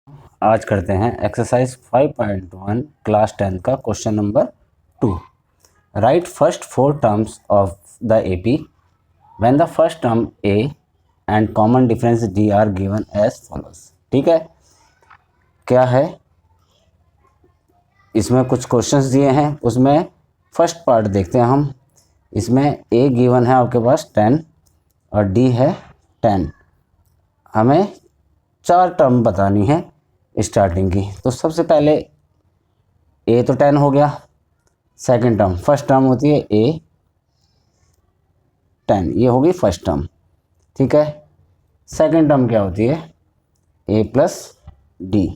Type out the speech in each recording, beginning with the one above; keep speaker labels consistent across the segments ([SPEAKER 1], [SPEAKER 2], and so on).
[SPEAKER 1] आज करते हैं एक्सरसाइज 5.1 क्लास 10 का question number 2। Write first 4 terms of the AP when the first term A and common difference D are given as follows. ठीक है, क्या है इसमें कुछ क्वेश्चंस दिए हैं, उसमें फर्स्ट पार्ट देखते हैं हम। इसमें ए गिवन है आपके पास 10 और डी है 10। हमें 4 टर्म बतानी है स्टार्टिंग की। तो सबसे पहले ए तो 10 हो गया, सेकंड टर्म फर्स्ट टर्म होती है ए 10, ये होगी फर्स्ट टर्म। ठीक है, सेकंड टर्म क्या होती है ए प्लस डी।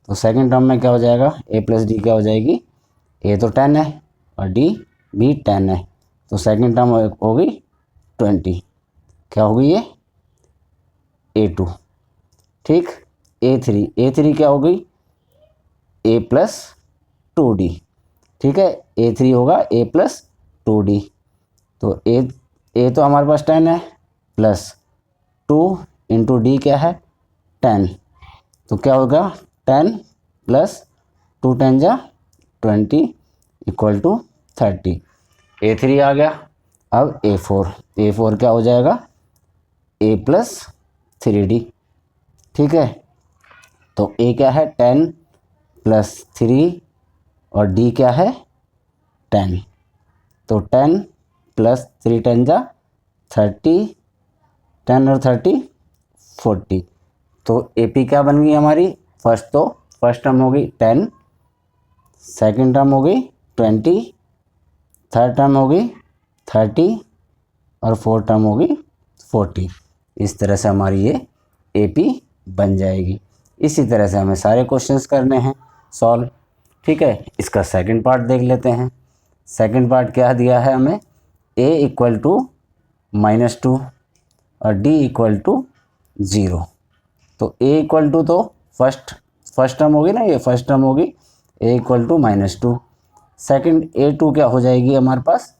[SPEAKER 1] तो सेकंड टर्म में क्या हो जाएगा, ए प्लस डी क्या हो जाएगी, ए तो 10 है और डी भी 10 है, तो सेकंड टर्म होगी 20। क्या होगी ये A2। ठीक, A3 क्या होगी A प्लस 2D। ठीक है, A3 होगा A प्लस 2D। तो ए तो हमारे पास 10 है प्लस 2 इंटू डी क्या है 10, तो क्या होगा 10 प्लस 2 10 जा 20 इक्वल टू 30। A3 आ गया। अब A4 क्या हो जाएगा A प्लस 3D। ठीक है, तो ए क्या है 10 प्लस 3 और डी क्या है 10, तो 10 प्लस 3 10 जा 30, 10 और 30 40। तो ए पी क्या बन गई हमारी, फर्स्ट टर्म होगी 10, सेकंड टर्म होगी 20, थर्ड टर्म होगी 30 और फोर्थ टर्म होगी 40। इस तरह से हमारी ये ए पी बन जाएगी। इसी तरह से हमें सारे क्वेश्चंस करने हैं सॉल्व। ठीक है, इसका सेकंड पार्ट देख लेते हैं। सेकंड पार्ट क्या दिया है हमें, a इक्वल टू -2 और d इक्वल टू 0। तो a इक्वल टू तो फर्स्ट टर्म होगी ना, ये फर्स्ट टर्म होगी a equal to -2। Second A2 क्या हो जाएगी हमारे पास,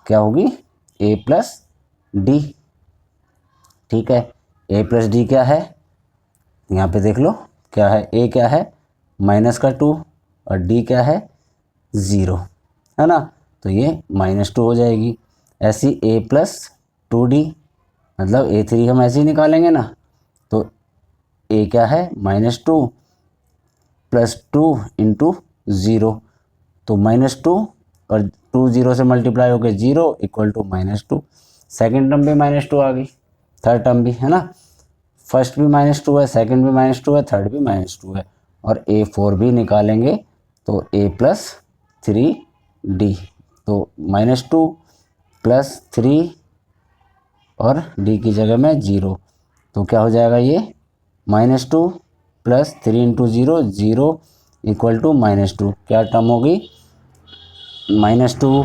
[SPEAKER 1] क्या होगी a प्लस डी। ठीक है, a प्लस डी क्या है, यहाँ पे देख लो क्या है, a क्या है -2 और d क्या है 0, है ना, तो ये -2 हो जाएगी। ऐसी a प्लस 2d, मतलब A3 हम ऐसे ही निकालेंगे ना, तो a क्या है -2 प्लस 2 इंटू 0, तो -2 और 2 0 से मल्टीप्लाई होकर 0 इक्वल टू -2। सेकेंड टर्म भी -2 आ गई, थर्ड टर्म भी, है ना, फर्स्ट भी -2 है, सेकंड भी -2 है, थर्ड भी -2 है, और A4 भी निकालेंगे तो a प्लस 3d, तो -2 प्लस 3 और d की जगह में 0, तो क्या हो जाएगा ये -2 प्लस 3 इंटू 0 0 इक्वल टू -2। क्या टर्म होगी -2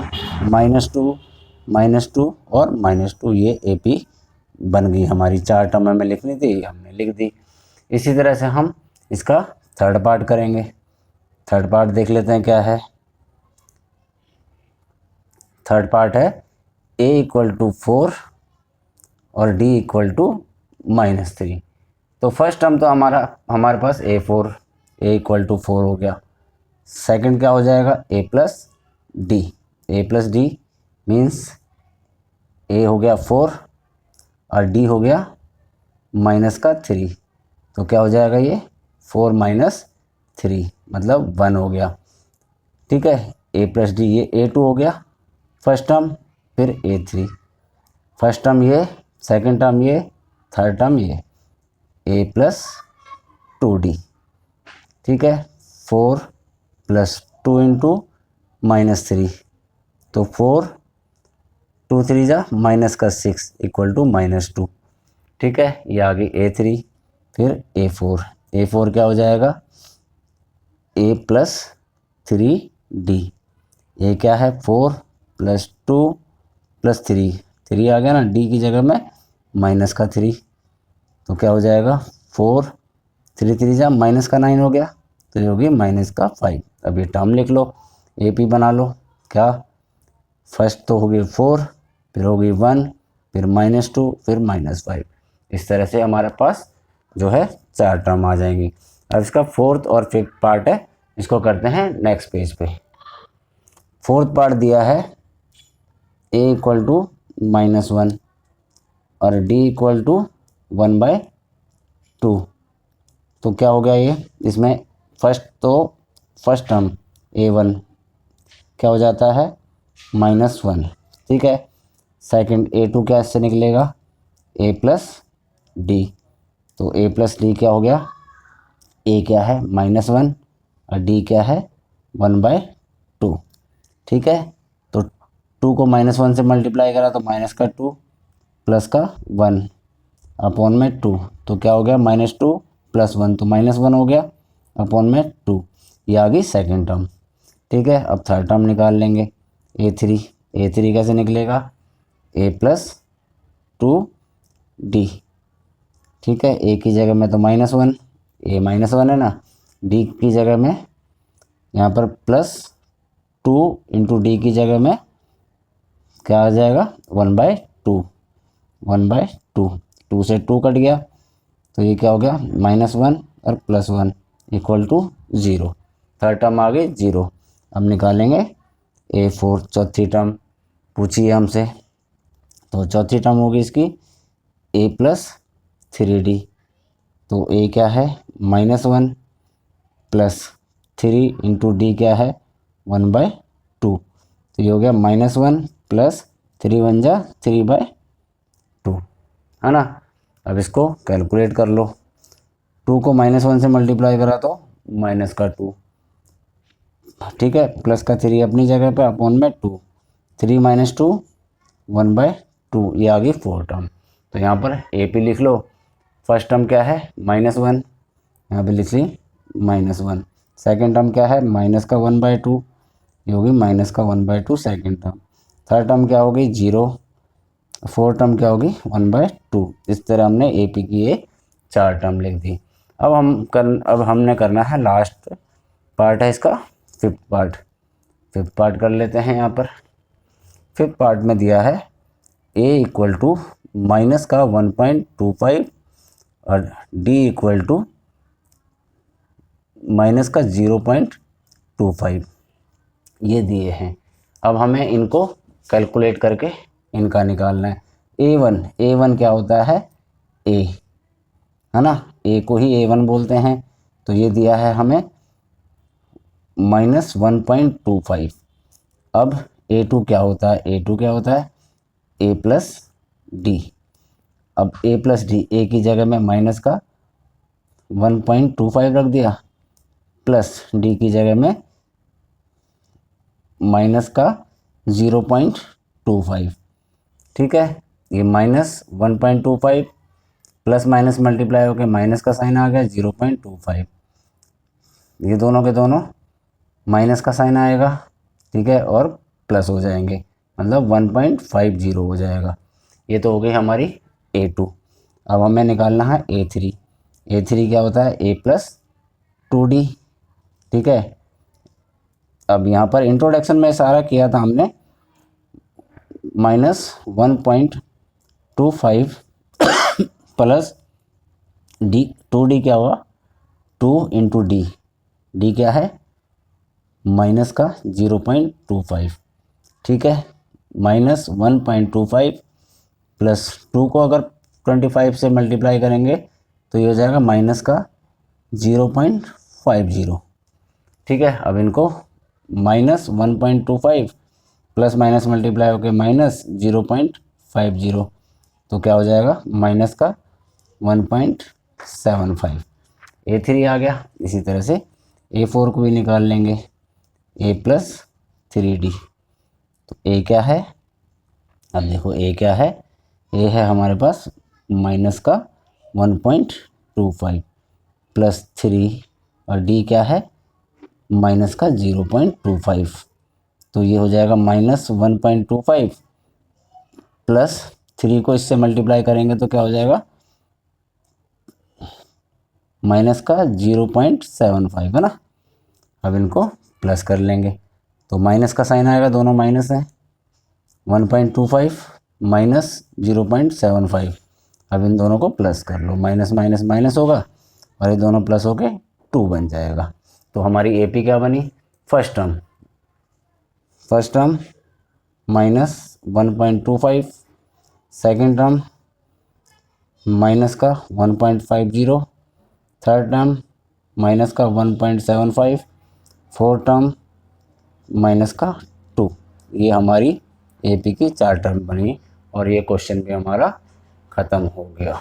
[SPEAKER 1] -2 और -2, ये ए पी बन गई हमारी। 4 टर्म हमें लिखनी थी, हमने लिख दी। इसी तरह से हम इसका थर्ड पार्ट करेंगे। थर्ड पार्ट देख लेते हैं क्या है। थर्ड पार्ट है a इक्वल टू 4 और d इक्वल टू -3। तो फर्स्ट टर्म तो हमारे पास A4, a इक्वल टू 4 हो गया। सेकंड क्या हो जाएगा a plus D means a हो गया 4 और d हो गया -3, तो क्या हो जाएगा ये 4 - 3 मतलब 1 हो गया। ठीक है, a प्लस डी ये A2 हो गया फर्स्ट टर्म, फिर A3 फर्स्ट टर्म ये, सेकंड टर्म ये, थर्ड टर्म ये a प्लस 2d। ठीक है, 4 प्लस 2 इंटू -3, तो 4 2 3 जा -6 इक्वल टू -2। ठीक है, ये आ गई A3, फिर A4 क्या हो जाएगा a प्लस 3d। ये क्या है 4 प्लस 2 प्लस 3 आ गया ना, d की जगह में -3, तो क्या हो जाएगा 4 3 3 जा -9 हो गया, तो ये होगी -5। अब ये टर्म लिख लो, ए पी बना लो। क्या, फर्स्ट तो होगी 4, फिर होगी 1, फिर -2, फिर -5। इस तरह से हमारे पास जो है 4 टर्म आ जाएंगी। अब इसका फोर्थ और फिफ्थ पार्ट है, इसको करते हैं नेक्स्ट पेज पे। फोर्थ पार्ट दिया है a इक्वल टू -1 और d इक्वल टू 1/2। तो क्या हो गया ये, इसमें फर्स्ट टर्म a1 क्या हो जाता है -1, ठीक है। सेकंड a2 क्या इससे निकलेगा a प्लस डी, तो a प्लस डी क्या हो गया, a क्या है -1 और d क्या है 1/2, ठीक है। तो 2 को -1 से मल्टीप्लाई करा तो -2 प्लस का 1 अपॉन में 2, तो क्या हो गया -2 + 1 तो -1 हो गया अपॉन में 2। ये आ गई सेकेंड टर्म, ठीक है। अब थर्ड टर्म निकाल लेंगे a3 कैसे निकलेगा a + 2d, ठीक है। a की जगह में तो -1, a -1 है ना, d की जगह में यहाँ पर +2 × d की जगह में क्या आ जाएगा 1/2, 2 से 2 कट गया तो ये क्या हो गया -1 और +1 = 0। थर्ड टर्म आ गई 0। अब निकालेंगे a4 चौथी टर्म पूछिए हमसे, तो चौथी टर्म होगी इसकी a + 3d, तो a क्या है -1 + 3 × d क्या है 1/2, तो ये हो गया -1 + 3 × 1 = 3/2, है ना। अब इसको कैलकुलेट कर लो, 2 को -1 से मल्टीप्लाई करा तो -2, ठीक है, प्लस का 3 अपनी जगह पे अपॉन में 2, 3 - 2 1/2, ये आ गई फोर्थ टर्म। तो यहाँ पर ए पी लिख लो, फर्स्ट टर्म क्या है -1, यहाँ पे लिख ली -1, सेकेंड टर्म क्या है -1/2, ये होगी -1/2 सेकेंड टर्म। थर्ड टर्म क्या होगी 0, फोर्थ टर्म क्या होगी 1/2। इस तरह हमने ए पी की ये 4 टर्म लिख दी। अब हमने करना है लास्ट पार्ट है इसका फिफ्थ पार्ट कर लेते हैं। यहाँ पर फिफ्थ पार्ट में दिया है a = -1.25 और d = -0.25, ये दिए हैं। अब हमें इनको कैलकुलेट करके इनका निकालना है। a1 क्या होता है a, है ना, a को ही a1 बोलते हैं। तो ये दिया है हमें -1.25। अब a2 क्या होता है, a2 क्या होता है a + d। अब a + d, a की जगह में माइनस का 1.25 रख दिया प्लस d की जगह में माइनस का 0.25, ठीक है। ये -1.25 प्लस माइनस मल्टीप्लाई होकर माइनस का साइन आ गया 0.25, ये दोनों के दोनों माइनस का साइन आएगा, ठीक है, और प्लस हो जाएंगे, मतलब 1.50 हो जाएगा। ये तो हो गई हमारी a2। अब हमें निकालना है a3 क्या होता है a + 2d, ठीक है। अब यहाँ पर इंट्रोडक्शन में सारा किया था हमने -1.25 प्लस d, 2d क्या हुआ 2 × d क्या है माइनस का 0.25, ठीक है। -1.25 प्लस 2 को अगर 25 से मल्टीप्लाई करेंगे तो ये हो जाएगा माइनस का 0.50, ठीक है। अब इनको -1.25 प्लस माइनस मल्टीप्लाई होकर -0.50, तो क्या हो जाएगा माइनस का 1.75, a3 आ गया। इसी तरह से a4 को भी निकाल लेंगे a + 3d, तो a क्या है, अब देखो a क्या है, a है हमारे पास माइनस का 1.25 प्लस 3 और d क्या है माइनस का 0.25, तो ये हो जाएगा -1.25 प्लस 3 को इससे मल्टीप्लाई करेंगे तो क्या हो जाएगा माइनस का 0.75, है ना। अब इनको प्लस कर लेंगे तो माइनस का साइन आएगा, दोनों माइनस हैं, 1.25 माइनस 0.75। अब इन दोनों को प्लस कर लो, माइनस माइनस माइनस होगा और ये दोनों प्लस होके 2 बन जाएगा। तो हमारी ए पी क्या बनी, first term minus 1.25, second term minus का 1.50, थर्ड टर्म माइनस का 1.75, फोर्थ टर्म माइनस का 2। ये हमारी ए पी की 4 टर्म बनी और ये क्वेश्चन भी हमारा ख़त्म हो गया।